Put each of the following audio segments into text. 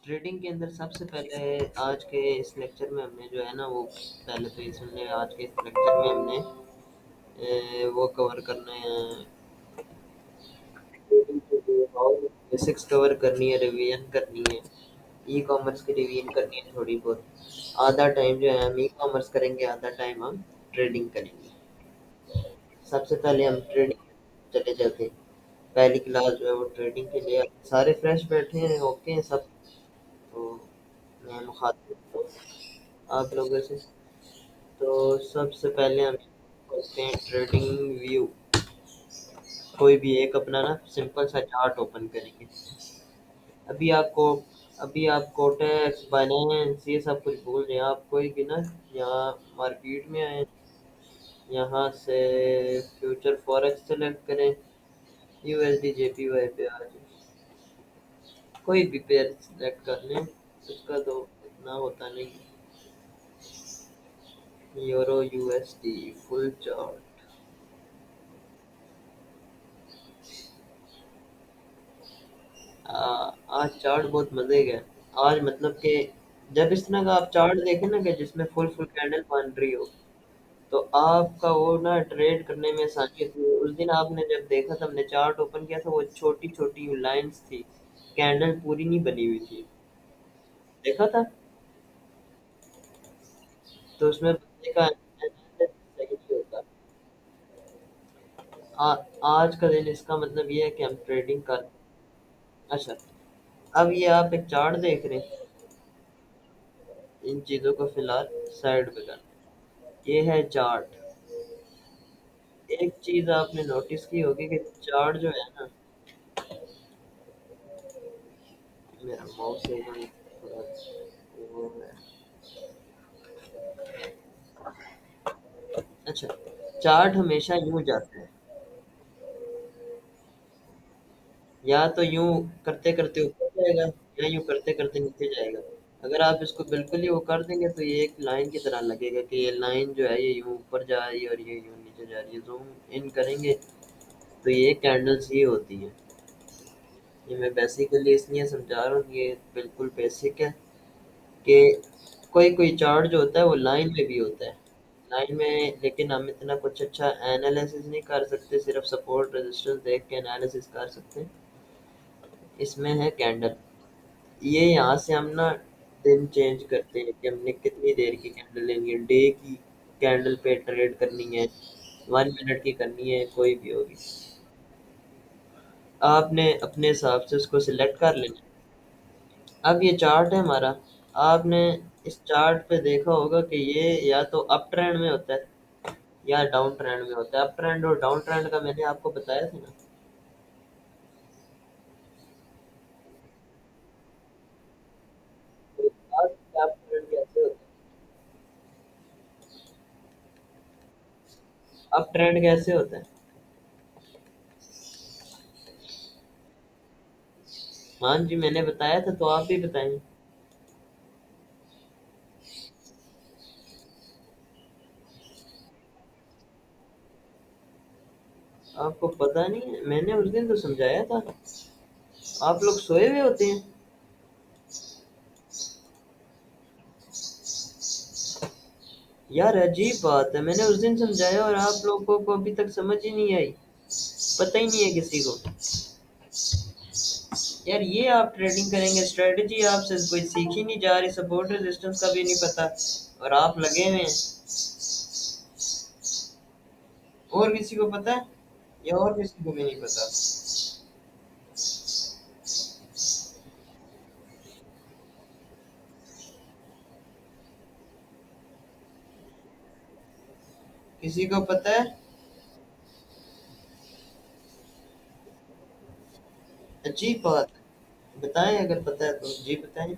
Trading के अंदर सबसे पहले आज के इस लेक्चर में हमने जो है ना वो पहले तो ये सुन लें। आज के इस लेक्चर में हमने वो कवर करना है। ट्रेडिंग के जो बेसिक्स कवर करनी है, रिवीजन करनी है। ई कॉमर्स की रिवीजन करनी है थोड़ी बहुत। आधा टाइम जो है हम ई कॉमर्स करेंगे, आधा टाइम हम ट्रेडिंग करेंगे। सबसे पहले हम ट्रेडिंग चले जाते हैं। पहली क्लास जो है वो ट्रेडिंग के लिए सारे फ्रेश बैठे हैं, ओके हैं सब। तो मैं मुखातिब हूँ आप लोगों से। तो सबसे पहले हम करते हैं ट्रेडिंग व्यू। कोई भी एक अपना ना सिंपल सा चार्ट ओपन करेंगे। अभी आपको अभी आप कोटेक्स बाइनेंस ये सब कुछ भूल जाए। आप कोई भी ना यहाँ मार्केट में आए, यहाँ से फ्यूचर फॉरेक्स सेलेक्ट करें। यूएसडी जेपीवाई पे आ जाए, कोई भी पेयर सेलेक्ट कर लें। उसका तो इतना होता नहीं। Euro USD full chart. आज चार्ट बहुत मजे का है। आज मतलब कि जब इस तरह का आप चार्ट देखें ना कि जिसमें फुल फुल कैंडल बन रही हो, तो आपका वो ना ट्रेड करने में आसानी होती है। उस दिन आपने जब देखा था, हमने चार्ट ओपन किया था, वो छोटी छोटी लाइंस थी, कैंडल पूरी नहीं बनी हुई थी। देखा था। तो उसमें बंदे का एनालिसिस सही नहीं होता। आ, आज का दिन इसका मतलब ये है कि हम ट्रेडिंग कर। अच्छा, अब ये आप एक चार्ट देख रहे हैं। इन चीज़ों को फिलहाल साइड पे कर। ये है चार्ट। एक चीज आपने नोटिस की होगी कि चार्ट जो है ना, मेरा माउस एकदम थोड़ा वो है। अच्छा, चार्ट हमेशा यूं जाता है, या तो यूं करते करते ऊपर जाएगा, या यूं करते करते नीचे जाएगा। अगर आप इसको बिल्कुल ही वो कर देंगे तो ये एक लाइन की तरह लगेगा कि ये लाइन जो है ये यूं ऊपर जा रही है और ये यूं नीचे जा रही है। जूम इन करेंगे तो ये कैंडल्स ही होती हैं। ये मैं बेसिकली इसलिए समझा रहा हूँ, ये बिल्कुल बेसिक है कि कोई कोई चार्ट जो होता है वो लाइन में भी होता है। लाइन में लेकिन हम इतना कुछ अच्छा एनालिसिस नहीं कर सकते, सिर्फ सपोर्ट रेजिस्टेंस देख के एनालिसिस कर सकते हैं। इसमें है कैंडल। ये यहाँ से हम ना दिन चेंज करते हैं कि हमने कितनी देर की कैंडल लेनी है, डे की कैंडल पे ट्रेड करनी है, 1 मिनट की करनी है, कोई भी होगी। आपने अपने हिसाब से उसको सिलेक्ट कर लेना। अब ये चार्ट है हमारा। आपने इस चार्ट पे देखा होगा कि ये या तो अप ट्रेंड में होता है या डाउन ट्रेंड में होता है। अप ट्रेंड और डाउन ट्रेंड का मैंने आपको बताया था ना। तो आज अप ट्रेंड कैसे होता है, अप ट्रेंड कैसे होता है। हाँ जी, मैंने बताया था, तो आप भी बताएं। आपको पता नहीं है, मैंने उस दिन तो समझाया था। आप लोग सोए हुए होते हैं। यार अजीब बात है, मैंने उस दिन समझाया और आप लोगों को अभी तक समझ ही नहीं आई। पता ही नहीं है किसी को। यार ये आप ट्रेडिंग करेंगे, स्ट्रेटजी आपसे कोई सीखी नहीं जा रही, सपोर्ट रेजिस्टेंस का भी नहीं पता, और आप लगे हुए हैं। और किसी को पता है या और किसी को भी नहीं पता। किसी को पता है। अजीब बात है। बताएं अगर पता है तो जी बताएं।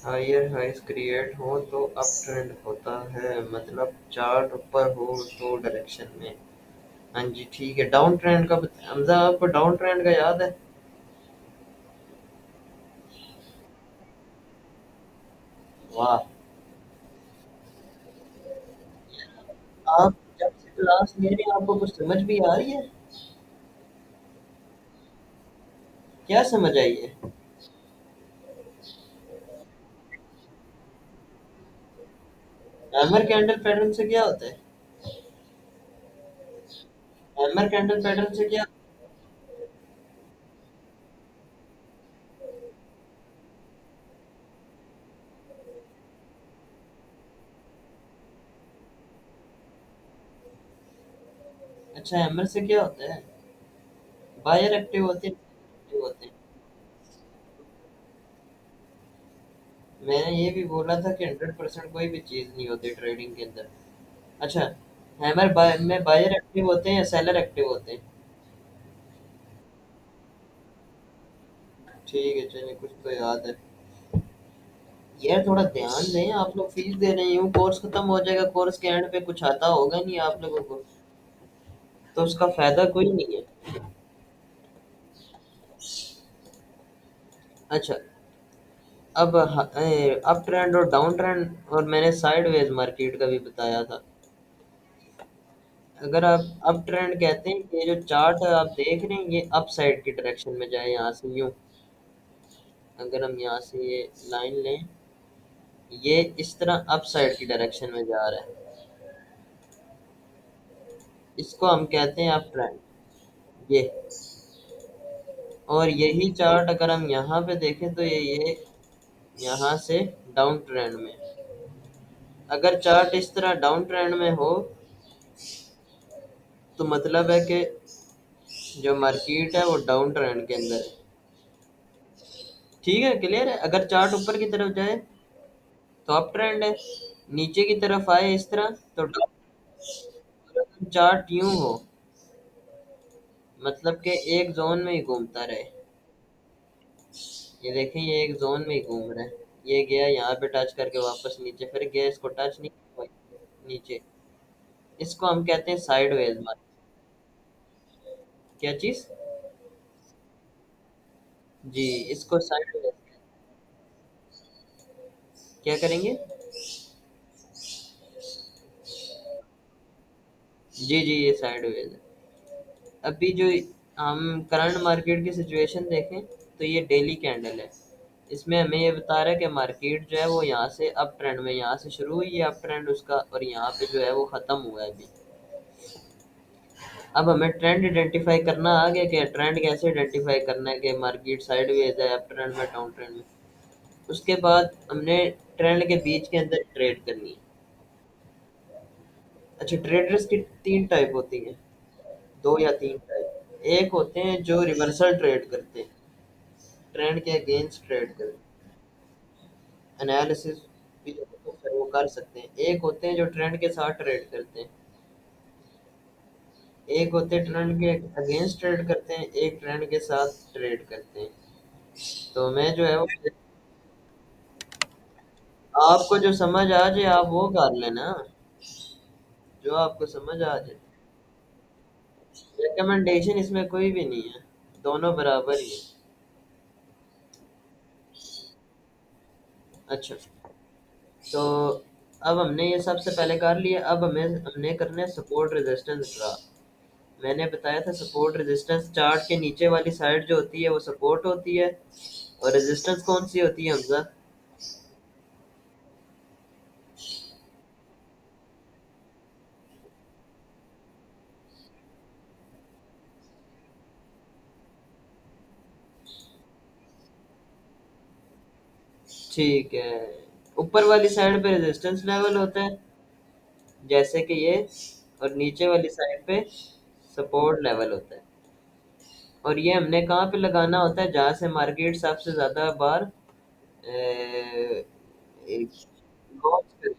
हायर हाइस क्रिएट हो तो अप ट्रेंड होता है, मतलब चार्ट ऊपर हो तो डायरेक्शन में। हाँ जी ठीक है, डाउन ट्रेंड का हमजा आपको डाउन ट्रेंड का याद है? वाह। आप जब से क्लास ले रहे हैं आपको कुछ समझ भी आ रही है? क्या समझ आई है? हैमर कैंडल पैटर्न से क्या होता है? हैमर कैंडल पैटर्न से क्या? अच्छा, हैमर से क्या होता है? बायर एक्टिव होते हैं, एक्टिव होते हैं। मैंने ये भी बोला था कि 100% कोई भी चीज़ नहीं होती ट्रेडिंग के अंदर। अच्छा, हैमर बाय में बायर एक्टिव होते हैं या सेलर एक्टिव होते हैं? ठीक है, चलिए कुछ तो याद है। यार थोड़ा ध्यान दें, आप लोग फीस दे रहे हैं, यूँ कोर्स खत्म हो जाएगा, कोर्स के एंड पे कुछ आता होगा नहीं आप लोगों को, तो उसका फायदा कोई नहीं है। अच्छा, अब अप ट्रेंड और डाउन ट्रेंड और मैंने साइडवेज मार्केट का भी बताया था। अगर आप अप ट्रेंड कहते हैं कि ये जो चार्ट आप देख रहे हैं ये अप साइड की डायरेक्शन में जाए, यहाँ से यूं, अगर हम यहाँ से ये लाइन लें, ये इस तरह अप साइड की डायरेक्शन में जा रहा है, इसको हम कहते हैं अप ट्रेंड। ये, और यही चार्ट अगर हम यहाँ पे देखें तो ये यहाँ से डाउन ट्रेंड में, अगर चार्ट इस तरह डाउन ट्रेंड में हो तो मतलब है कि जो मार्केट है वो डाउन ट्रेंड के अंदर है। ठीक है, क्लियर है? अगर चार्ट ऊपर की तरफ जाए तो अप ट्रेंड है, नीचे की तरफ आए इस तरह तो डाउन। चार्ट यूं हो, मतलब कि एक जोन में ही घूमता रहे। ये देखें, ये एक जोन में ही घूम रहा है, ये गया यहाँ पे टच करके वापस नीचे, फिर गया, इसको टच नहीं हुआ, नीचे। इसको हम कहते हैं साइडवेज मार्केट। क्या चीज? जी, इसको साइडवेज। क्या करेंगे? जी जी, ये साइडवेज है। अभी जो हम करंट मार्केट की सिचुएशन देखें तो ये डेली कैंडल है, इसमें हमें ये बता रहा है कि मार्केट जो है वो यहाँ से अप ट्रेंड में, यहाँ से शुरू हुई है अप ट्रेंड उसका, और यहाँ पे जो है वो खत्म हुआ है अभी। अब हमें ट्रेंड आइडेंटिफाई करना आ गया कि ट्रेंड कैसे आइडेंटिफाई करना है कि मार्केट साइडवेज है, अप ट्रेंड में, डाउन ट्रेंड में। उसके बाद हमने ट्रेंड के बीच के अंदर ट्रेड करनी है। अच्छा, ट्रेडर्स की तीन टाइप होती है, दो या तीन टाइप। एक होते हैं जो रिवर्सल ट्रेड करते हैं, ट्रेंड के अगेंस्ट ट्रेड करते हैं, एनालिसिस भी तो फिर वो कर सकते हैं। एक होते हैं जो ट्रेंड के साथ ट्रेड करते हैं, एक होते हैं ट्रेंड के अगेंस्ट ट्रेड करते हैं, एक ट्रेंड के साथ ट्रेड करते हैं। तो मैं जो है वो, आपको जो समझ आ जाए आप वो कर लेना, जो आपको समझ आ जाए। रिकमेंडेशन इसमें कोई भी नहीं है, दोनों बराबर ही है। अच्छा, तो अब हमने ये सबसे पहले कर लिया, अब हमें हमने करना है सपोर्ट रेजिस्टेंस ड्रा। मैंने बताया था सपोर्ट रेजिस्टेंस चार्ट के नीचे वाली साइड जो होती है वो सपोर्ट होती है, और रेजिस्टेंस कौन सी होती है हमजा? ठीक है, ऊपर वाली साइड पे रेजिस्टेंस लेवल होता है जैसे कि ये, और नीचे वाली साइड पे सपोर्ट लेवल होता है। और ये हमने कहाँ पे लगाना होता है? जहाँ से मार्केट सबसे ज्यादा बार लॉस करे।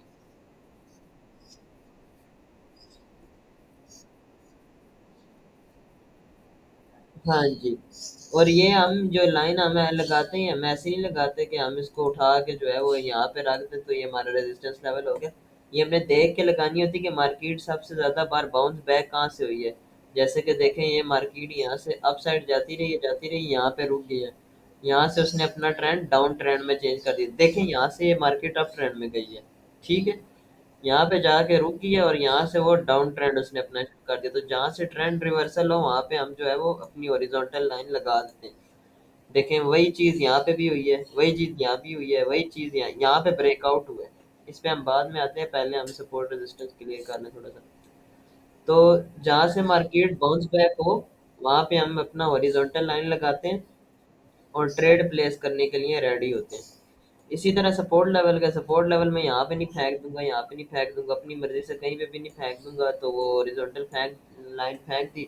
हाँ जी, और ये हम जो लाइन हमें लगाते हैं, हम ऐसे नहीं लगाते कि हम इसको उठा के जो है वो यहाँ पे रख दें तो ये हमारा रेजिस्टेंस लेवल हो गया। ये हमने देख के लगानी होती है कि मार्केट सबसे ज्यादा बार बाउंस बैक कहाँ से हुई है। जैसे कि देखें ये मार्केट यहाँ से अप साइड जाती रही यहाँ पे रुक गई है। यहाँ से उसने अपना ट्रेंड डाउन ट्रेंड में चेंज कर दिया। देखें यहाँ से ये मार्केट अप ट्रेंड में गई है, ठीक है। यहाँ पे जाके रुक गई है और यहाँ से वो डाउन ट्रेंड उसने अपना शुरू कर दिया। तो जहाँ से ट्रेंड रिवर्सल हो वहाँ पे हम जो है वो अपनी हॉरिजॉन्टल लाइन लगा देते हैं। देखें वही चीज़ यहाँ पे भी हुई है, वही चीज़ यहाँ भी हुई है, वही चीज़ यहाँ पे ब्रेकआउट हुआ है। इस पे हम बाद में आते हैं, पहले हम सपोर्ट रेजिस्टेंस क्लियर कर लें थोड़ा सा। तो जहाँ से मार्केट बाउंस बैक हो वहाँ पे हम अपना हॉरिजॉन्टल लाइन लगाते हैं और ट्रेड प्लेस करने के लिए रेडी होते हैं। इसी तरह सपोर्ट लेवल में यहाँ पे नहीं फेंक दूंगा, यहाँ पे नहीं फेंक दूंगा, अपनी मर्जी से कहीं पे भी नहीं फेंक दूंगा। तो वो हॉरिजॉन्टल फेंक लाइन फेंक दी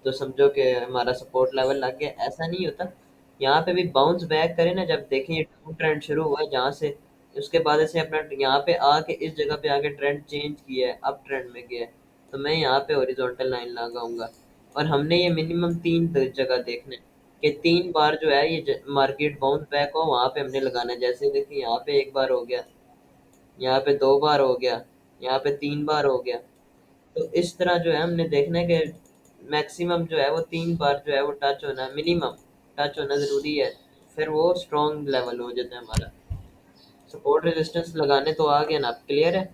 तो समझो कि हमारा सपोर्ट लेवल लग गया। ऐसा नहीं होता, यहाँ पे भी बाउंस बैक करें ना, जब देखें ये डाउन ट्रेंड शुरू हुआ है जहाँ से, उसके बाद से अपना यहाँ पे आके इस जगह पे आके ट्रेंड चेंज किया है, अप ट्रेंड में गया है, तो मैं यहाँ पे हॉरिजॉन्टल लाइन लगाऊंगा। और हमने ये मिनिमम तीन जगह देखने कि 3 बार जो है ये मार्केट बाउंस बैक हो वहाँ पे हमने लगाना है। जैसे देखिए यहाँ पे एक बार हो गया, यहाँ पे 2 बार हो गया, यहाँ पे 3 बार हो गया। तो इस तरह जो है हमने देखना है कि मैक्सिमम जो है वो 3 बार जो है वो टच होना है, मिनिमम टच होना ज़रूरी है। फिर वो स्ट्रॉन्ग लेवल हो जाता है हमारा। सपोर्ट रेजिस्टेंस लगाने तो आ गया ना, आप क्लियर है।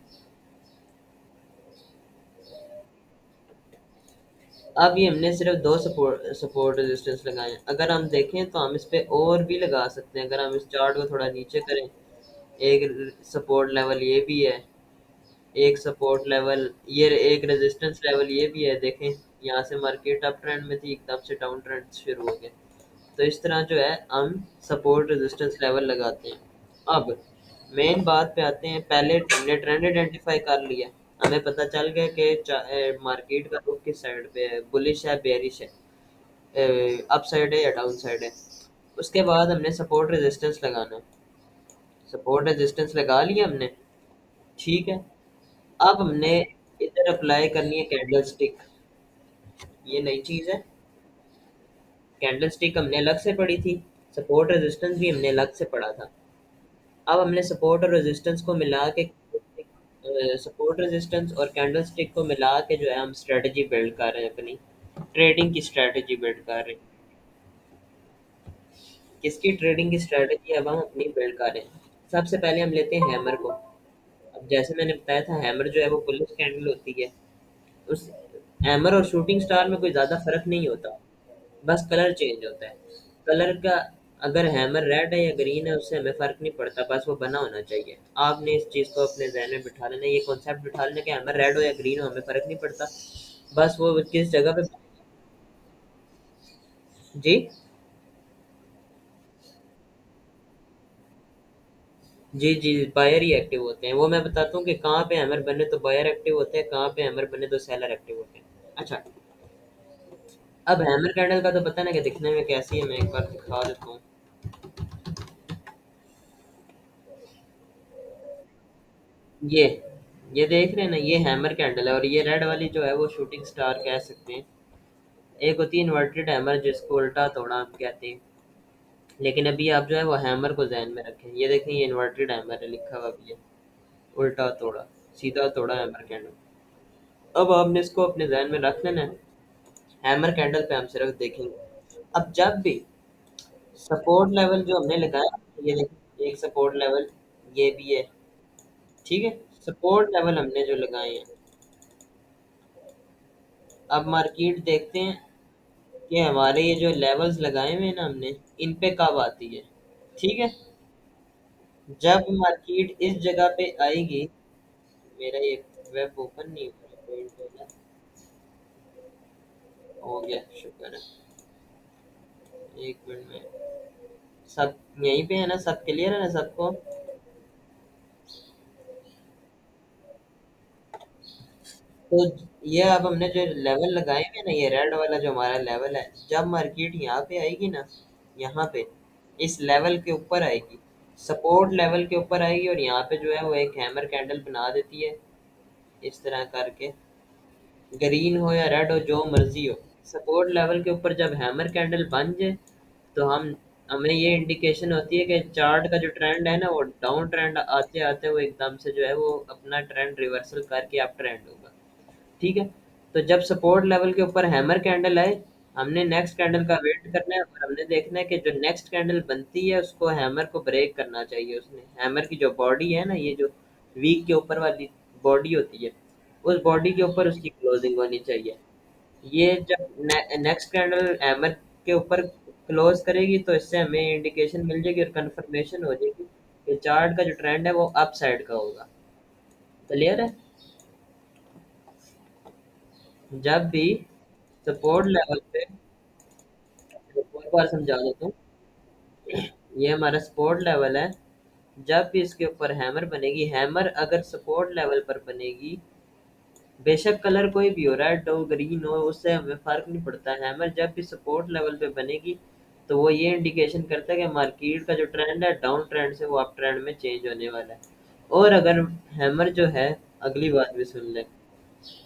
अब ये हमने सिर्फ दो सपोर्ट सपोर्ट रेजिस्टेंस लगाए हैं। अगर हम देखें तो हम इस पे और भी लगा सकते हैं। अगर हम इस चार्ट को थोड़ा नीचे करें, एक सपोर्ट लेवल ये भी है, एक सपोर्ट लेवल ये, एक रेजिस्टेंस लेवल ये भी है। देखें यहाँ से मार्केट अप ट्रेंड में थी, एकदम से डाउन ट्रेंड शुरू हो गया। तो इस तरह जो है हम सपोर्ट रेजिस्टेंस लेवल लगाते हैं। अब मेन बात पे आते हैं। पहले हमने ट्रेंड आइडेंटिफाई कर लिया, हमें पता चल गया कि मार्केट का रुख किस साइड पे है, बुलिश है बेयरिश है, अप साइड है या डाउन साइड है। उसके बाद हमने सपोर्ट रेजिस्टेंस लगाना है। सपोर्ट रेजिस्टेंस लगा लिया हमने, ठीक है। अब हमने इधर अप्लाई करनी है कैंडल स्टिक। ये नई चीज़ है। कैंडल स्टिक हमने अलग से पढ़ी थी, सपोर्ट रेजिस्टेंस भी हमने अलग से पढ़ा था। अब हमने सपोर्ट और रेजिस्टेंस को मिला के सपोर्ट रेजिस्टेंस और कैंडल स्टिक को मिला के जो है हम स्ट्रेटजी बिल्ड कर रहे हैं, अपनी ट्रेडिंग की स्ट्रेटजी बिल्ड कर रहे हैं। किसकी ट्रेडिंग की स्ट्रेटजी अब हम अपनी बिल्ड कर रहे हैं। सबसे पहले हम लेते हैं हैमर को। अब जैसे मैंने बताया था हैमर जो है वो बुलिश कैंडल होती है। उस हैमर और शूटिंग स्टार में कोई ज़्यादा फर्क नहीं होता, बस कलर चेंज होता है। कलर का अगर हैमर रेड है या ग्रीन है उससे हमें फ़र्क नहीं पड़ता, बस वो बना होना चाहिए। आपने इस चीज़ को अपने जहन में बिठा लेना, ये कॉन्सेप्ट बिठा लेना कि हैमर रेड हो या ग्रीन हो हमें फ़र्क नहीं पड़ता, बस वो किस जगह पे। जी जी जी, बायर ही एक्टिव होते हैं। वो मैं बताता हूँ कि कहाँ पे हैमर बने तो बायर एक्टिव होते हैं, कहाँ पे हैमर बने तो सेलर एक्टिव होते हैं। अच्छा, अब हैमर कैंडल का तो पता ना कि दिखने में कैसी है, मैं एक बार दिखा देता हूँ। ये ये देख रहे हैं ना, ये हैमर कैंडल है और ये रेड वाली जो है वो शूटिंग स्टार कह सकते हैं। एक होती है इन्वर्टेड हैमर जिसको उल्टा तोड़ा हम कहते हैं। लेकिन अभी आप जो है वो हैमर को ध्यान में रखें। ये देखें ये इन्वर्टेड हैमर है, लिखा हुआ भी है, उल्टा तोड़ा, सीधा तोड़ा हैमर कैंडल। अब आपने इसको अपने ध्यान में रख लेना है। हैमर कैंडल पे हम सिर्फ देखेंगे। अब जब भी सपोर्ट लेवल जो हमने लगाया, ये देखिए एक सपोर्ट लेवल ये भी है, ठीक है। सपोर्ट लेवल हमने जो लगाए हैं, अब मार्केट देखते हैं कि हमारे ये जो लेवल्स लगाए हुए हैं ना हमने, इन पे कब आती है, ठीक है। जब मार्केट इस जगह पे आएगी, मेरा ये वेब ओपन नहीं हो रहा, पेंट वाला हो गया, शुक्र है। एक मिनट में, सब यहीं पे है ना, सब क्लियर है ना सबको। तो ये अब हमने जो लेवल लगाए हुए हैं ना, ये रेड वाला जो हमारा लेवल है, जब मार्केट यहाँ पे आएगी ना, यहाँ पे इस लेवल के ऊपर आएगी, सपोर्ट लेवल के ऊपर आएगी और यहाँ पे जो है वो एक हैमर कैंडल बना देती है इस तरह करके, ग्रीन हो या रेड हो जो मर्जी हो। सपोर्ट लेवल के ऊपर जब हैमर कैंडल बन जाए तो हम हमें ये इंडिकेशन होती है कि चार्ट का जो ट्रेंड है ना वो डाउन ट्रेंड आते आते वो एकदम से जो है वो अपना ट्रेंड रिवर्सल करके अप ट्रेंड होगा, ठीक है। तो जब सपोर्ट लेवल के ऊपर हैमर कैंडल आए, हमने नेक्स्ट कैंडल का वेट करना है और हमने देखना है कि जो नेक्स्ट कैंडल बनती है उसको हैमर को ब्रेक करना चाहिए। उसने हैमर की जो बॉडी है ना, ये जो वीक के ऊपर वाली बॉडी होती है, उस बॉडी के ऊपर उसकी क्लोजिंग होनी चाहिए। ये जब नेक्स्ट कैंडल हैमर के ऊपर क्लोज करेगी तो इससे हमें इंडिकेशन मिल जाएगी और कंफर्मेशन हो जाएगी कि चार्ट का जो ट्रेंड है वो अप साइड का होगा। क्लियर है? जब भी सपोर्ट लेवल पे, एक और बार समझा देता हूँ, ये हमारा सपोर्ट लेवल है। जब भी इसके ऊपर हैमर बनेगी, हैमर अगर सपोर्ट लेवल पर बनेगी, बेशक कलर कोई भी हो, रेड हो ग्रीन हो, उससे हमें फर्क नहीं पड़ता। हैमर जब भी सपोर्ट लेवल पे बनेगी तो वो ये इंडिकेशन करता है कि मार्केट का जो ट्रेंड है डाउन ट्रेंड से वो अप ट्रेंड में चेंज होने वाला है। और अगर हैमर जो है, अगली बात भी सुन ले,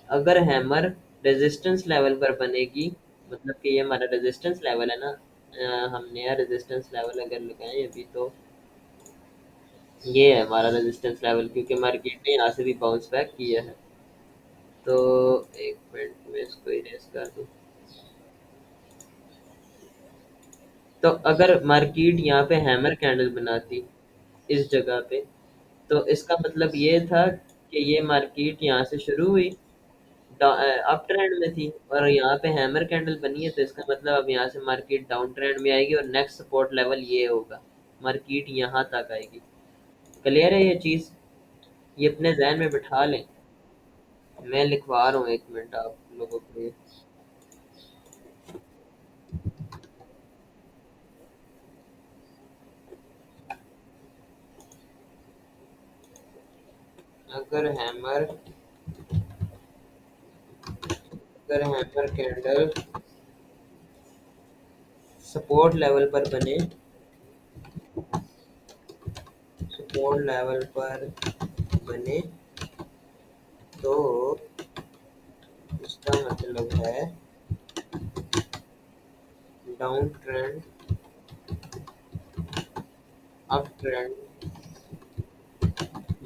अगर हैमर रेजिस्टेंस लेवल पर बनेगी, मतलब कि ये हमारा रेजिस्टेंस लेवल है ना, हम नया रेजिस्टेंस लेवल अगर लगाएं अभी, तो ये है हमारा रेजिस्टेंस लेवल, क्योंकि मार्केट ने यहाँ से भी बाउंस बैक किया है। तो एक मिनट में इसको इरेज कर दूं। तो अगर मार्केट यहाँ पे हैमर कैंडल बनाती इस जगह पे, तो इसका मतलब ये था कि ये मार्केट यहाँ से शुरू हुई, अप ट्रेंड में थी, और यहाँ पे हैमर कैंडल बनी है, तो इसका मतलब अब यहाँ से मार्केट डाउन ट्रेंड में आएगी और नेक्स्ट सपोर्ट लेवल ये होगा, मार्केट यहाँ तक आएगी। क्लियर है ये चीज़? ये अपने जहन में बिठा लें। मैं लिखवा रहा हूँ, एक मिनट आप लोगों के लिए। अगर हैमर अगर हैमर कैंडल सपोर्ट लेवल पर बने, सपोर्ट लेवल पर बने, तो इसका मतलब है डाउन ट्रेंड अप ट्रेंड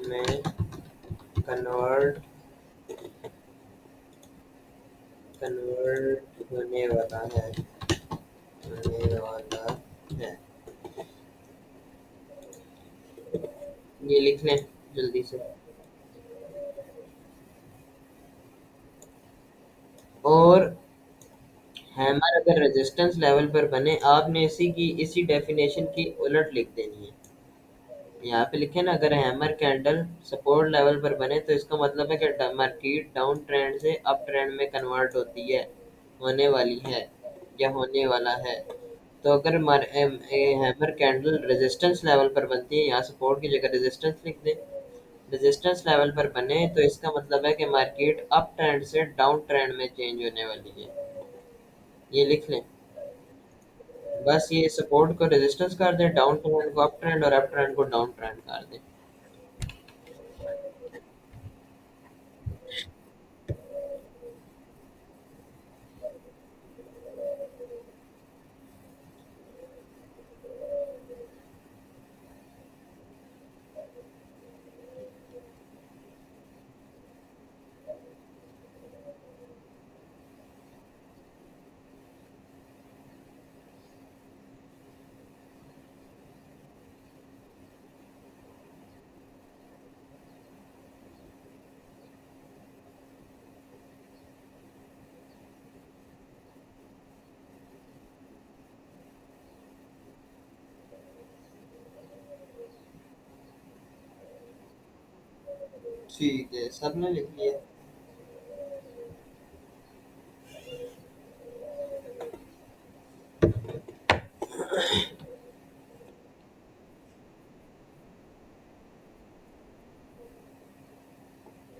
में कन्वर्ट कन्वर्ट होने वाला है। ये लिख लें जल्दी से। और हैमर अगर रेजिस्टेंस लेवल पर बने, आपने इसी डेफिनेशन की उलट लिख देनी है। यहाँ पे लिखे ना, अगर हैमर कैंडल सपोर्ट लेवल पर बने तो इसका मतलब है कि मार्केट डाउन ट्रेंड से अप ट्रेंड में कन्वर्ट होती है, होने वाली है, या होने वाला है। तो अगर हैमर कैंडल रेजिस्टेंस लेवल पर बनती है, यहाँ सपोर्ट की जगह रेजिस्टेंस लिख दें, रेजिस्टेंस लेवल पर बने तो इसका मतलब है कि मार्केट अप ट्रेंड से डाउन ट्रेंड में चेंज होने वाली है। ये लिख लें। बस ये सपोर्ट को रेजिस्टेंस कर दें, डाउन ट्रेंड को अप ट्रेंड और अप ट्रेंड को डाउन ट्रेंड कर दें। ठीक है, सबने लिख लिया।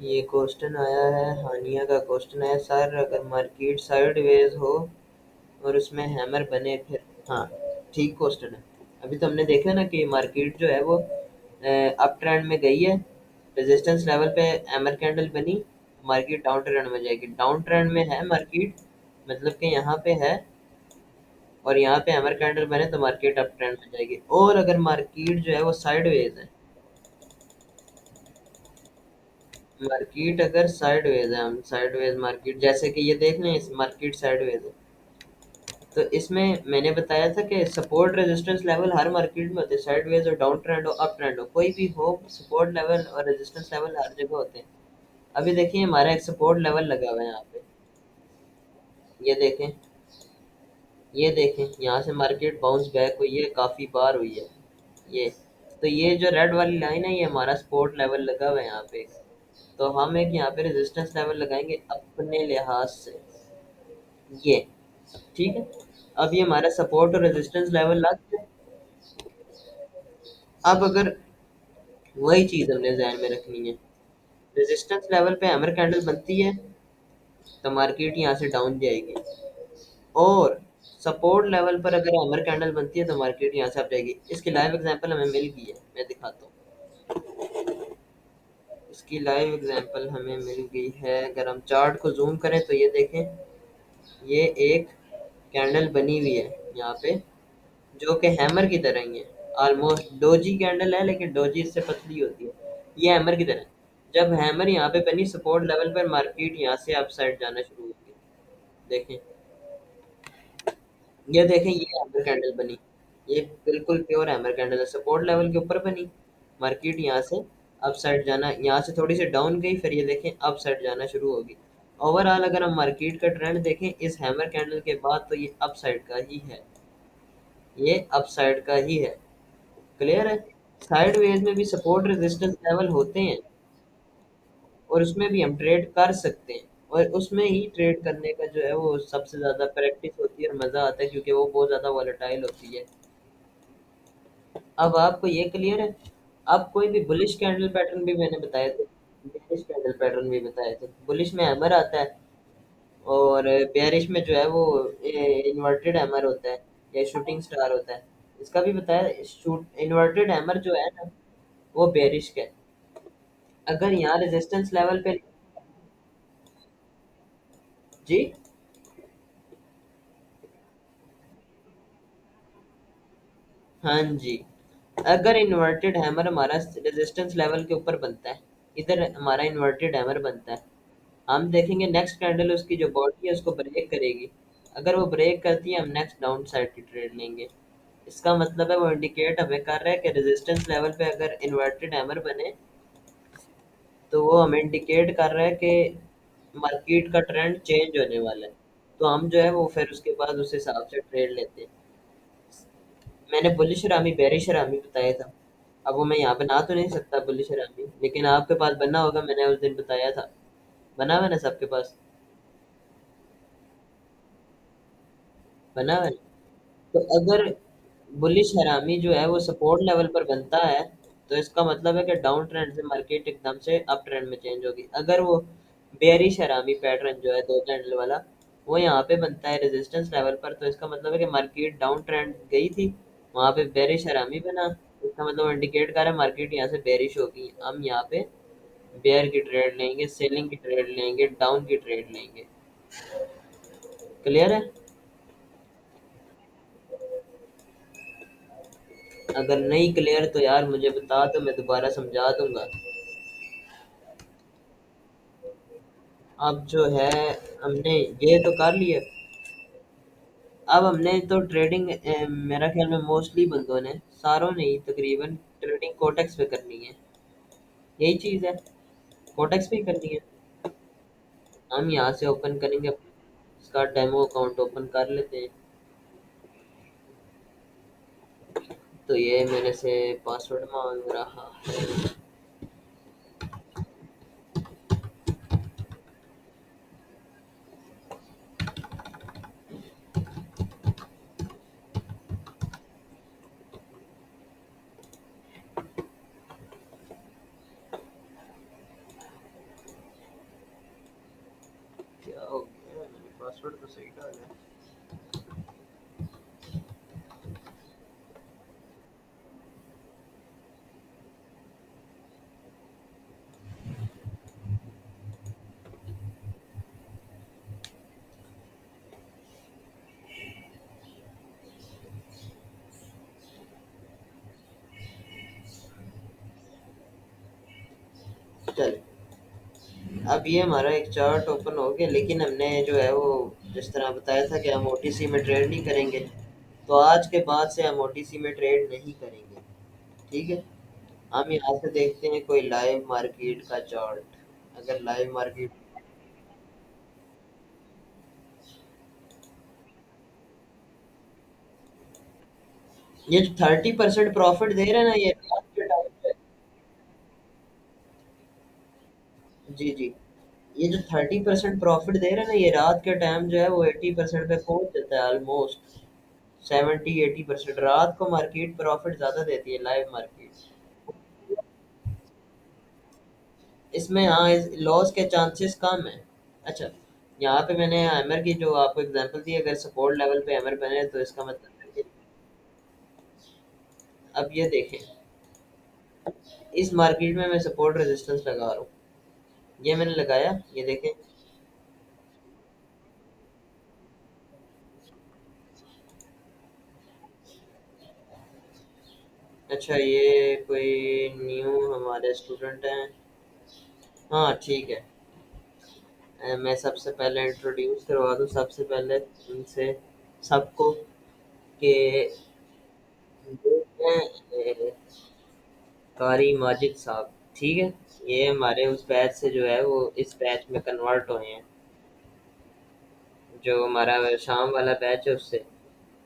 ये क्वेश्चन आया है, हानिया का क्वेश्चन है, सर अगर मार्केट साइडवेज हो और उसमें हैमर बने फिर। हाँ, ठीक क्वेश्चन है। अभी तो हमने देखा ना कि मार्केट जो है वो अप ट्रेंड में गई है, रेजिस्टेंस लेवल पे हैमर कैंडल बनी, मार्केट डाउन ट्रेंड में जाएगी। डाउन ट्रेंड में है मार्केट, मतलब कि यहाँ पे है, और यहाँ पे हैमर कैंडल बने तो मार्केट अप ट्रेंड में जाएगी। और अगर मार्केट जो है वो साइडवेज है, मार्केट अगर साइडवेज है, हम साइडवेज मार्केट जैसे कि ये देख लें, इस मार्केट साइडवेज है, तो इसमें मैंने बताया था कि सपोर्ट रेजिस्टेंस लेवल हर मार्केट में होते हैं, साइडवेज और डाउन ट्रेंड हो अप ट्रेंड हो कोई भी हो, सपोर्ट लेवल और रेजिस्टेंस लेवल हर जगह होते हैं। अभी देखिए हमारा एक सपोर्ट लेवल लगा हुआ है यहाँ पे, ये देखें, ये देखें यहाँ से मार्केट बाउंस बैक हुई है, काफ़ी बार हुई है ये। तो ये जो रेड वाली लाइन है ये हमारा सपोर्ट लेवल लगा हुआ है यहाँ पे, तो हम एक यहाँ पे रेजिस्टेंस लेवल लगाएंगे अपने लिहाज से, ये ठीक है। अब ये हमारा सपोर्ट और रेजिस्टेंस लेवल लग गया। अब अगर वही चीज़ हमने ध्यान में रखनी है, रेजिस्टेंस लेवल पे हैमर कैंडल बनती है तो मार्केट यहाँ से डाउन जाएगी, और सपोर्ट लेवल पर अगर हैमर कैंडल बनती है तो मार्केट यहाँ से अप जाएगी। इसकी लाइव एग्जांपल हमें मिल गई है, मैं दिखाता हूँ। इसकी लाइव एग्जांपल हमें मिल गई है, अगर हम चार्ट को जूम करें तो ये देखें, ये एक कैंडल बनी हुई है यहाँ पे, जो कि हैमर की तरह ही है, ऑलमोस्ट डोजी कैंडल है लेकिन डोजी इससे पतली होती है, ये हैमर की तरह है। जब हैमर यहाँ पे बनी सपोर्ट लेवल पर, मार्केट यहाँ से अप साइड जाना शुरू होगी, देखें, ये देखें, ये हैमर कैंडल बनी, ये बिल्कुल प्योर हैमर कैंडल है, सपोर्ट लेवल के ऊपर बनी, मार्केट यहाँ से अप साइड जाना, यहाँ से थोड़ी सी डाउन गई, फिर ये देखें अप साइड जाना शुरू होगी। ओवरऑल अगर हम मार्केट का ट्रेंड देखें इस हैमर कैंडल के बाद, तो ये अप साइड का ही है, ये अप साइड का ही है। क्लियर है? साइड वेज में भी सपोर्ट रेजिस्टेंस लेवल होते हैं, और उसमें भी हम ट्रेड कर सकते हैं, और उसमें ही ट्रेड करने का जो है वो सबसे ज़्यादा प्रैक्टिस होती है और मज़ा आता है, क्योंकि वो बहुत ज़्यादा वॉलेटाइल होती है। अब आपको ये क्लियर है? अब कोई भी बुलिश कैंडल पैटर्न भी मैंने बताए थे, बेरिश कैंडल पैटर्न भी बताए थे। बुलिश में हैमर आता है, और बेरिश में जो है वो इन्वर्टेड हैमर होता है या शूटिंग स्टार होता है, इसका भी बताया। शूट इन्वर्टेड हैमर जो है ना, वो बेरिश का है। अगर यहाँ रेजिस्टेंस लेवल पे, जी, हाँ जी, अगर इन्वर्टेड हैमर हमारा रेजिस्टेंस लेवल के ऊपर बनता है, इधर हमारा इन्वर्टेड हैमर बनता है, हम देखेंगे नेक्स्ट कैंडल उसकी जो बॉडी है उसको ब्रेक करेगी, अगर वो ब्रेक करती है हम नेक्स्ट डाउन साइड की ट्रेड लेंगे। इसका मतलब है वो इंडिकेट हमें कर रहा है कि रेजिस्टेंस लेवल पे अगर इन्वर्टेड हैमर बने, तो वो हमें इंडिकेट कर रहा है कि मार्केट का ट्रेंड चेंज होने वाला है, तो हम जो है वो फिर उसके बाद उस हिसाब से ट्रेड लेते हैं। मैंने बुलिश रामी बेरिश रामी बताया था, अब वो मैं यहाँ बना तो नहीं सकता बुलिश रामी, लेकिन आपके पास बना होगा, मैंने उस दिन बताया था, बना हुआ ना सबके पास, बना हुआ है। तो अगर बुलिश हरामी जो है वो सपोर्ट लेवल पर बनता है, तो इसका मतलब है कि डाउन ट्रेंड से मार्केट एकदम से अप ट्रेंड में चेंज होगी। अगर वो बेरिश हरामी पैटर्न जो है दो कैंडल वाला, वो यहाँ पे बनता है रेजिस्टेंस लेवल पर, तो इसका मतलब है कि मार्केट डाउन ट्रेंड गई थी, वहाँ पे बेरिश हरामी बना, इसका मतलब इंडिकेट कर रहा है मार्केट यहाँ से बेरिश होगी, हम यहाँ पे बेयर की ट्रेड लेंगे, सेलिंग की ट्रेड लेंगे, डाउन की ट्रेड लेंगे। क्लियर है? अगर नहीं क्लियर तो यार मुझे बता दो, मैं दोबारा समझा दूंगा। अब जो है हमने ये तो कर लिया, अब हमने तो ट्रेडिंग मेरा ख्याल में मोस्टली बंदों ने, सारों ने ही तकरीबन ट्रेडिंग कोटेक्स पे करनी है, यही चीज़ है, कोटेक्स पे ही करनी है। हम यहाँ से ओपन करेंगे, इसका डेमो अकाउंट ओपन कर लेते हैं। तो ये मेरे से पासवर्ड मांग रहा है, क्या हो गया, मैंने पासवर्ड तो सही डाला है। चल, अब ये हमारा एक चार्ट ओपन हो गया, लेकिन हमने जो है वो जिस तरह बताया था कि हम ओटीसी में ट्रेड नहीं करेंगे, तो आज के बाद से हम ओटीसी में ट्रेड नहीं करेंगे। ठीक है। हम यहाँ से देखते हैं कोई लाइव मार्केट का चार्ट। अगर लाइव मार्केट, ये जो 30% प्रॉफिट दे रहे हैं ना, ये रात के टाइम पे। जी जी। ये जो 30% प्रॉफिट दे रहे हैं ना, ये रात के टाइम जो है वो 80% पे पहुंच जाता है ऑलमोस्ट। 70-80% रात को मार्केट प्रॉफिट ज्यादा देती है, लाइव मार्केट। इसमें हाँ, लॉस के चांसेस कम है। अच्छा, यहाँ पे मैंने हैमर की जो आपको एग्जांपल दी, अगर सपोर्ट लेवल पे हैमर बने तो इसका मतलब है कि अब ये देखें, इस मार्केट में मैं सपोर्ट रेजिस्टेंस लगा रहा हूँ। ये मैंने लगाया, ये देखें। अच्छा, ये कोई न्यू हमारे स्टूडेंट हैं। हाँ ठीक है। मैं सबसे पहले इंट्रोड्यूस करवा दूँ सबसे पहले उनसे सबको कि ये हैं कारी माजिद साहब। ठीक है। ये हमारे उस बैच से जो है वो इस बैच में कन्वर्ट हुए हैं, जो हमारा शाम वाला बैच है उससे।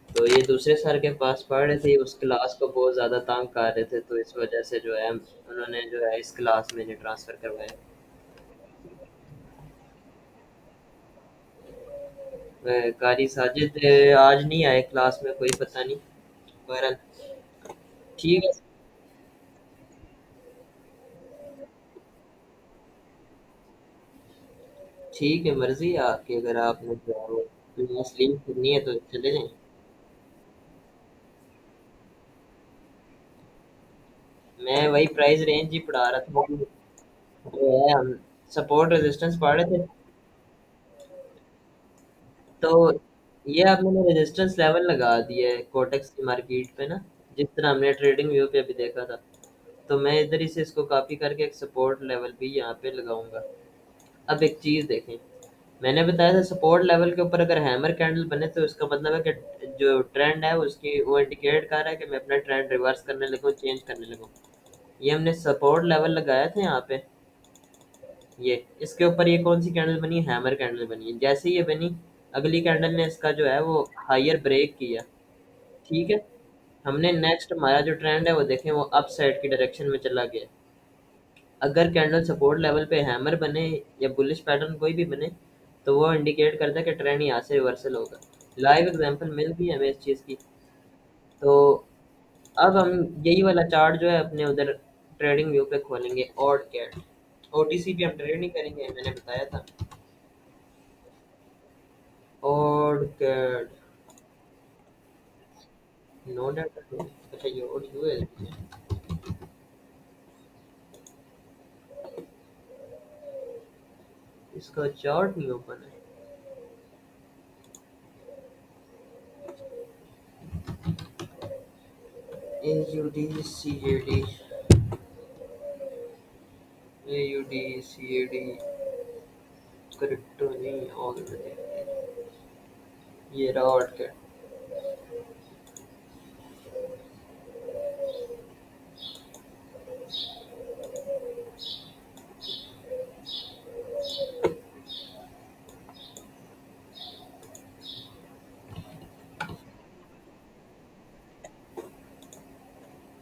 तो ये दूसरे सर के पास पढ़ रहे थे, उस क्लास को बहुत ज़्यादा तंग कर रहे थे, तो इस वजह से जो है उन्होंने जो है इस क्लास में इन्हें ट्रांसफ़र करवाया। कारी साजिद आज नहीं आए क्लास में, कोई पता नहीं। बहरहाल ठीक है। ठीक है, मर्जी है आपकी, अगर आपने जो है वो क्लास लीव करनी है तो चले जाएं। मैं वही प्राइस रेंज ही पढ़ा रहा था, जो है हम सपोर्ट रेजिस्टेंस पढ़ रहे थे। तो ये आप मैंने रेजिस्टेंस लेवल लगा दिया है कोटेक्स की मार्केट पे ना, जिस तरह हमने ट्रेडिंग व्यू पे भी देखा था। तो मैं इधर ही से इसको कॉपी करके एक सपोर्ट लेवल भी यहाँ पे लगाऊंगा। अब एक चीज़ देखें, मैंने बताया था सपोर्ट लेवल के ऊपर अगर हैमर कैंडल बने तो इसका मतलब है कि जो ट्रेंड है उसकी वो इंडिकेट कर रहा है कि मैं अपना ट्रेंड रिवर्स करने लगूँ, चेंज करने लगूँ। ये हमने सपोर्ट लेवल लगाया था यहाँ पे। ये इसके ऊपर ये कौन सी कैंडल बनी, हैमर कैंडल बनी है। जैसे ही ये बनी, अगली कैंडल ने इसका जो है वो हायर ब्रेक किया। ठीक है। हमने नेक्स्ट हमारा जो ट्रेंड है वो देखें, वो अप साइड की डायरेक्शन में चला गया। अगर कैंडल सपोर्ट लेवल पे हैमर बने या बुलिश पैटर्न कोई भी बने, तो वो इंडिकेट करता है कि ट्रेंड यहाँ से रिवर्सल होगा। लाइव एग्जांपल मिल गई हमें इस चीज़ की। तो अब हम यही वाला चार्ट जो है अपने उधर ट्रेडिंग व्यू पे खोलेंगे, ऑड कैट। ओटीसी पे हम ट्रेड नहीं करेंगे, मैंने बताया था। Odd cat, no data. अच्छा, ये ऑड यू है। इसका चार्ट नहीं ओपन है। A U D C A D, A U D C A D, crypto नहीं ऑलरेडी। ये रहा ऑड कैट।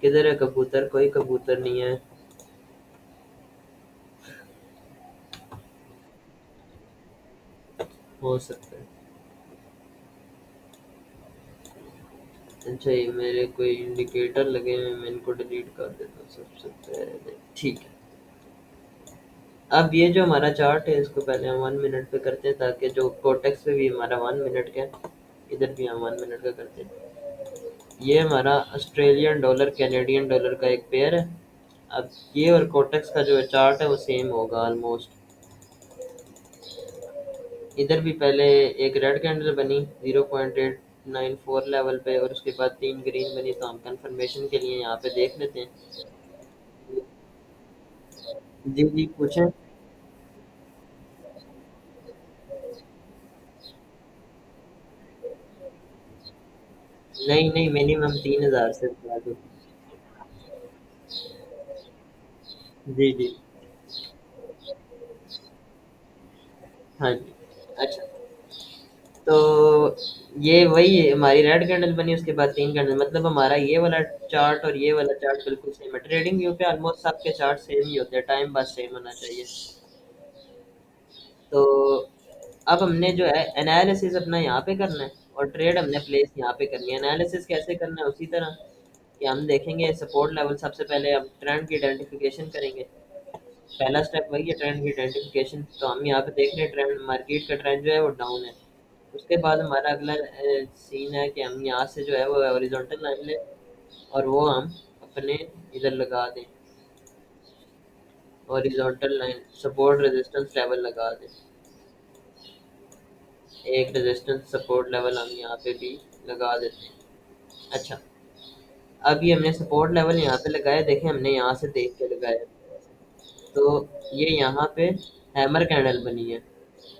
किधर है कबूतर, कोई कबूतर नहीं है। हो सकता है। अच्छा, ये मेरे कोई इंडिकेटर लगे हैं, मैं इनको डिलीट कर देता हूँ सबसे पहले। ठीक है। अब ये जो हमारा चार्ट है इसको पहले हम 1 मिनट पे करते हैं, ताकि जो कोटेक्स पे भी हमारा 1 मिनट का है, इधर भी हम 1 मिनट का करते हैं। ये हमारा ऑस्ट्रेलियन डॉलर कैनेडियन डॉलर का एक पेयर है। अब ये और कोटेक्स का जो चार्ट है वो सेम होगा ऑलमोस्ट। इधर भी पहले एक रेड कैंडल बनी 0.894 लेवल पे, और उसके बाद 3 ग्रीन बनी, तो हम कंफर्मेशन के लिए यहाँ पे देख लेते हैं। जी जी, पूछें। नहीं नहीं, मिनिमम 3,000 से लगा दो। जी जी। हाँ जी। अच्छा, तो ये वही है, हमारी रेड कैंडल बनी, उसके बाद तीन कैंडल, मतलब हमारा ये वाला चार्ट और ये वाला चार्ट बिल्कुल सेम है। ट्रेडिंग व्यू पे ऑलमोस्ट सबके चार्ट सेम ही होते हैं, टाइम बस सेम होना चाहिए। तो अब हमने जो है एनालिसिस अपना यहाँ पे करना है, और ट्रेड हमने प्लेस यहाँ पे करनी है। एनालिसिस कैसे करना है, उसी तरह कि हम देखेंगे सपोर्ट लेवल, सबसे पहले हम ट्रेंड की आइडेंटिफिकेशन करेंगे। पहला स्टेप वही है, ट्रेंड की आइडेंटिफिकेशन। तो हम यहाँ पे देख रहे हैं ट्रेंड, मार्केट का ट्रेंड जो है वो डाउन है। उसके बाद हमारा अगला सीन है कि हम यहाँ से जो है वो हॉरिजॉन्टल लाइन लें, और वो हम अपने इधर लगा दें, horizontal line support resistance level लगा दें। एक रेजिस्टेंस सपोर्ट लेवल हम यहाँ पे भी लगा देते हैं। अच्छा, अब ये हमने सपोर्ट लेवल यहाँ पे लगाया, देखें हमने यहाँ से देख के लगाया। तो ये यहाँ पे हैमर कैंडल बनी है।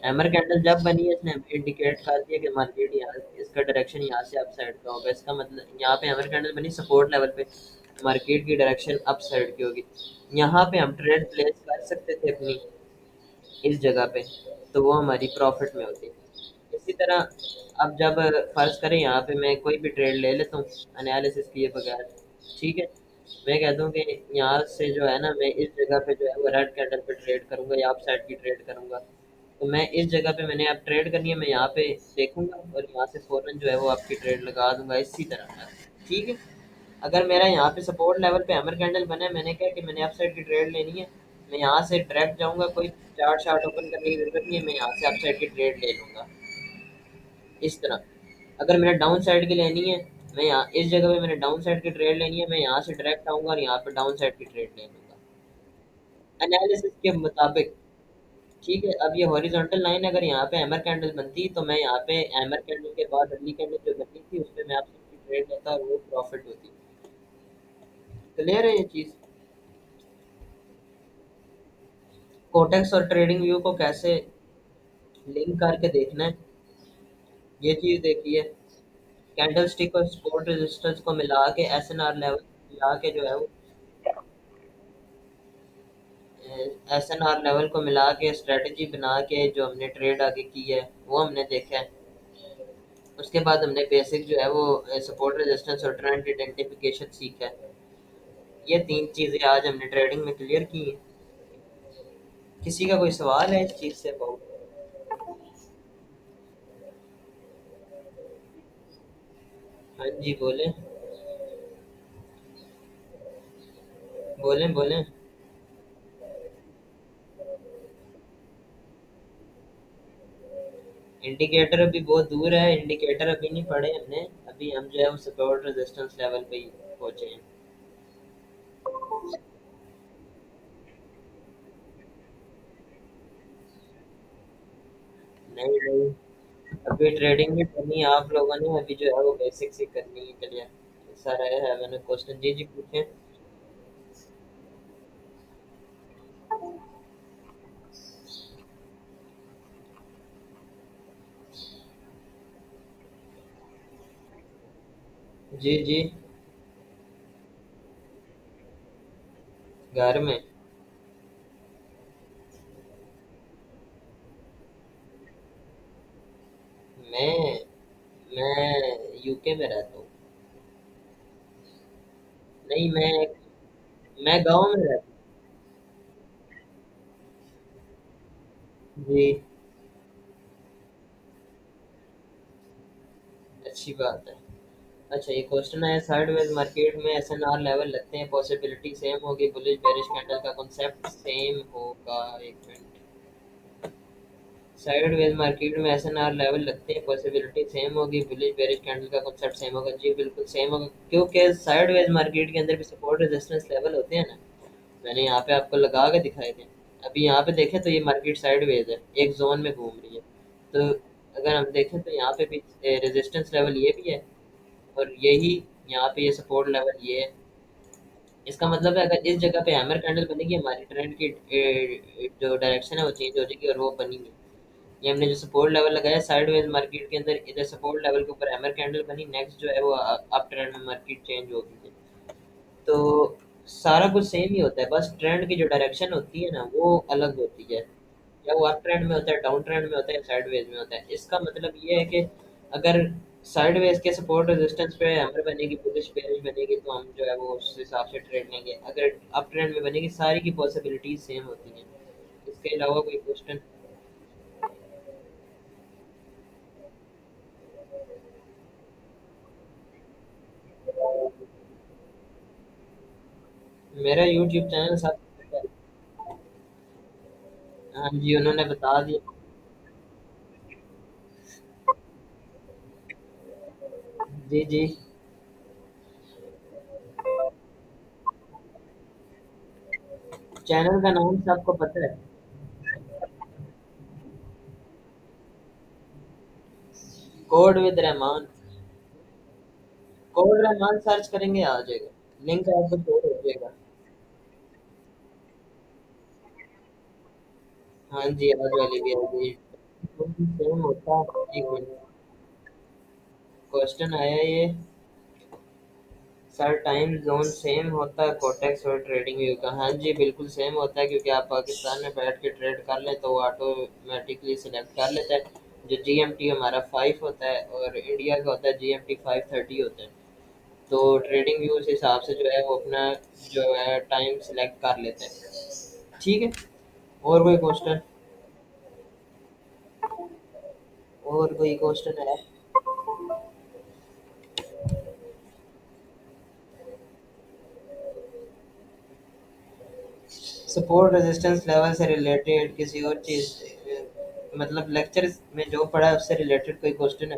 हैमर कैंडल जब बनी है, इसने हमें इंडिकेट कर दिया कि मार्केट यहाँ, इसका डायरेक्शन यहाँ से अप साइड का होगा। इसका मतलब यहाँ पे हैमर कैंडल बनी सपोर्ट लेवल पे, मार्केट की डायरेक्शन अप साइड की होगी। यहाँ पे हम ट्रेड प्लेस कर सकते थे अपनी इस जगह पे, तो वो हमारी प्रॉफिट में होती। इसी तरह अब जब फर्ज करें यहाँ पे मैं कोई भी ट्रेड ले लेता हूँ एनालिसिस किए बगैर, ठीक है, मैं कहता हूँ कि यहाँ से जो है ना, मैं इस जगह पे जो है वो रेड कैंडल पे ट्रेड करूंगा या अप साइड की ट्रेड करूंगा। तो मैं इस जगह पे, मैंने अब ट्रेड करनी है, मैं यहाँ पे देखूंगा और यहाँ से फौरन जो है वो आपकी ट्रेड लगा दूंगा इसी तरह। ठीक है, अगर मेरा यहाँ पे सपोर्ट लेवल पे हैमर कैंडल बना है, मैंने क्या कि मैंने अप साइड की ट्रेड लेनी है, मैं यहाँ से डायरेक्ट जाऊंगा, कोई चार्ट शार्ट ओपन करने की जरूरत नहीं है, मैं यहाँ से अप साइड की ट्रेड ले लूंगा इस तरह। अगर मैंने डाउन साइड की लेनी है, मैं यहाँ इस जगह पे मैंने डाउन साइड की ट्रेड लेनी है, मैं यहाँ से डायरेक्ट आऊंगा और यहाँ पे डाउन साइड की ट्रेड ले लूंगा एनालिसिस के मुताबिक। ठीक है, अब ये हॉरिजॉन्टल लाइन अगर यहाँ पे हैमर कैंडल बनती, तो मैं यहाँ पे हैमर कैंडल के बाद अगली कैंडल जो बननी थी उस पे मैं आपकी ट्रेड लेता और वो प्रॉफिट होती। क्लियर है ये चीज़? कोटेक्स और ट्रेडिंग व्यू को कैसे लिंक करके देखना है, ये चीज़ देखिए। कैंडल स्टिक और सपोर्ट रेजिस्टेंस को मिला के एसएनआर लेवल मिला के जो है वो, एसएनआर लेवल को मिला के स्ट्रेटजी बना के जो हमने ट्रेड आगे की है वो हमने देखा है। उसके बाद हमने बेसिक जो है वो सपोर्ट रेजिस्टेंस और ट्रेंड आइडेंटिफिकेशन सीखा है। ये तीन चीज़ें आज हमने ट्रेडिंग में क्लियर की हैं। किसी का कोई सवाल है इस चीज़ से अबाउट? हाँ जी, बोलें। बोलें बोलें। इंडिकेटर अभी बहुत दूर है, इंडिकेटर अभी नहीं पढ़े हमने। अभी हम जो है वो सपोर्ट रेजिस्टेंस लेवल पे ही पहुंचे हैं। नहीं नहीं, अभी ट्रेडिंग भी करनी है आप लोगों ने, अभी जो है वो बेसिक से करनी है क्लियर। सारा है मैंने क्वेश्चन। जी जी, पूछें। जी जी। घर में। मैं मैं यूके में रहता हूँ। नहीं, मैं गांव में रहता हूँ जी। अच्छी बात है। अच्छा, ये क्वेश्चन है, साइडवेज मार्केट में एसएनआर लेवल लगते हैं, पॉसिबिलिटी सेम होगी, बुलिश बेरिश कैंडल का कॉन्सेप्ट सेम होगा? एक मिनट। साइडवेज मार्केट में एसएनआर लेवल लगते हैं, पॉसिबिलिटी सेम होगी, बुलिश बेरिश कैंडल का कॉन्सेप्ट सेम होगा? जी बिल्कुल सेम होगा, क्योंकि साइडवेज मार्केट के अंदर भी सपोर्ट रेजिस्टेंस लेवल होते हैं ना, मैंने यहाँ पे आपको लगा के दिखाए थे। अभी यहाँ पे देखें तो ये मार्केट साइडवेज है, एक जोन में घूम रही है। तो अगर हम देखें तो यहाँ पे भी रेजिस्टेंस लेवल ये भी है, और यही यहाँ पे ये सपोर्ट लेवल ये है। इसका मतलब है अगर इस जगह पे हैमर कैंडल बनेगी, हमारी ट्रेंड की जो डायरेक्शन है वो चेंज हो जाएगी, और वो बनी नहीं। ये हमने जो सपोर्ट लेवल लगाया साइडवेज मार्केट के अंदर, इधर सपोर्ट लेवल के ऊपर हैमर कैंडल बनी, नेक्स्ट जो है वो अप ट्रेंड में मार्केट चेंज होगी। तो सारा कुछ सेम ही होता है, बस ट्रेंड की जो डायरेक्शन होती है ना वो अलग होती है। या वो अप ट्रेंड में होता है, डाउन ट्रेंड में होता है, साइडवेज में होता है। इसका मतलब ये है कि अगर साइडवेज के सपोर्ट रेजिस्टेंस पे हैमर बनेगी, बुलिश बेयरिश बनेगी, तो हम जो है वो उस हिसाब से ट्रेड लेंगे। अगर अप ट्रेंड में बनेगी, सारी की पॉसिबिलिटीज सेम होती हैं। इसके अलावा कोई क्वेश्चन? मेरा यूट्यूब चैनल सब, हाँ जी उन्होंने बता दिया। जी जी। चैनल का नाम सबको पता है। Code with Rahman. Code Rahman search करेंगे आ जाएगा, लिंक आपको शो हो जाएगा। हाँ जी आज वाली भी आ गई। सेम होता है, एक मिनट, क्वेश्चन आया ये, सर टाइम जोन सेम होता है कोटेक्स और ट्रेडिंग व्यू का? हाँ जी बिल्कुल सेम होता है, क्योंकि आप पाकिस्तान में बैठ के ट्रेड कर लें तो वो ऑटोमेटिकली सिलेक्ट कर लेता है। जो जीएमटी हमारा 5 होता है और इंडिया का होता है जीएमटी 5:30 होता है। तो ट्रेडिंग व्यू उस हिसाब से जो है वो अपना जो है टाइम सिलेक्ट कर लेते हैं। ठीक है, और कोई क्वेश्चन? और कोई क्वेश्चन है? सपोर्ट रेजिस्टेंस लेवल से रिलेटेड किसी और चीज, मतलब लेक्चर में जो पढ़ा है उससे रिलेटेड कोई क्वेश्चन है?